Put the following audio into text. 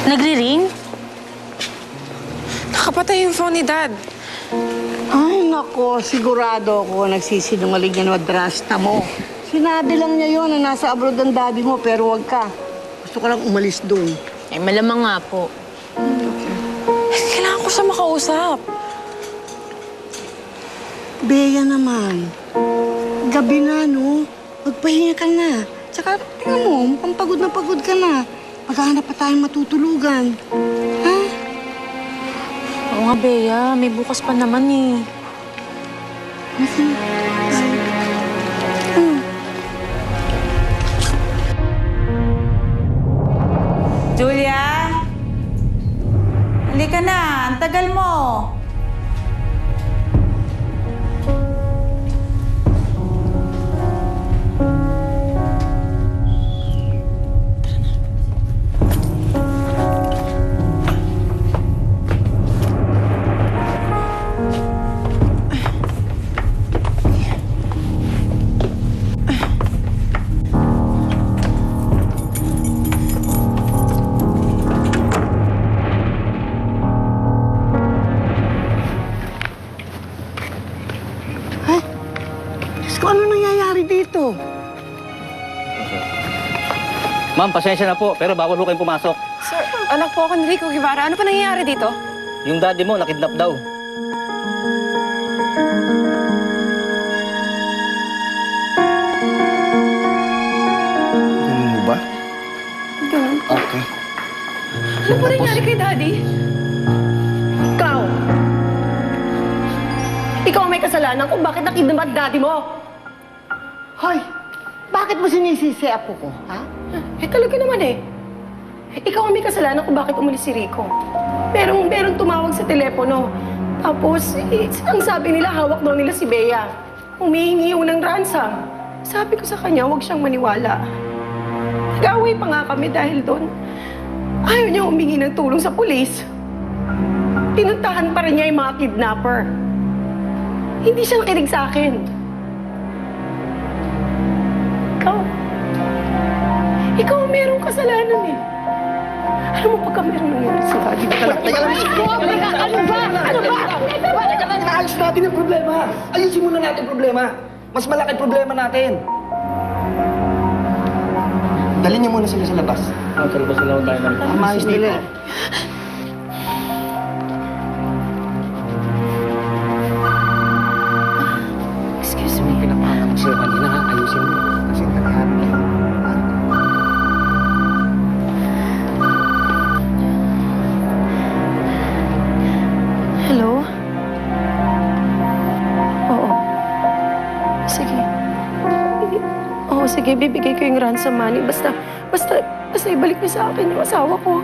Nagri-ring? Nakapatay yung phone ni Dad. Ay, nako, sigurado ako nagsisinungaling yan madrasta mo. Sinabi lang niya yun na nasa abroad ang daddy mo, pero wag ka. Gusto ko lang umalis doon. Eh, malamang nga po. Kailangan ko siya makausap. Bea naman. Gabi na, no? Magpahinga ka na. Tsaka, tingnan mo, mukhang pagod na pagod ka na. Maghahanap pa tayong matutulugan. Ha? Oo nga, Bea. May bukas pa naman eh. Julia? Halika na. Ang tagal mo. Kung ano nangyayari dito? Ma'am, pasensya na po, pero bawal ho kayong pumasok. Sir, anak po ako ni Rico Guevara. Ano pa nangyayari dito? Yung daddy mo, nakidnap daw. Ganun mo ba? Ganun. Okay. Ano pa nangyari kay Daddy? Ikaw! Ikaw ang may kasalanan kung bakit nakidnap ang daddy mo! Hoy, bakit mo sinisisi apo ko, ha? Eh talaga naman eh. Ikaw ang may kasalanan kung bakit umalis si Rico. Merong tumawag sa telepono. Tapos, ang sabi nila, hawak daw nila si Bea. Humihingi yun ng ransom. Sabi ko sa kanya, huwag siyang maniwala. Nag-away pa nga kami dahil doon. Ayaw niya humingi ng tulong sa pulis. Pinuntahan pa rin niya yung mga kidnapper. Hindi siya nakinig sa akin. Ikaw ang merong kasalanan eh. Alam mo, pagka merong nangyari sa daddy mo, Teka lang. Ano ba? Teka lang, naayos natin ang problema. Ayusin muna natin ang problema. Mas malaki problema natin. Dalhin niyo muna sila sa labas. Sa labas sila tayo ng... Amayos nila. Excuse me. Pinapahalang siya kanina, ha? Ayusin mo. Kasi nangyari na yun. Hello? Oo. Sige. Oo, sige. Bibigay ko yung ransom money. Basta ibalik niyo sa akin yung asawa ko.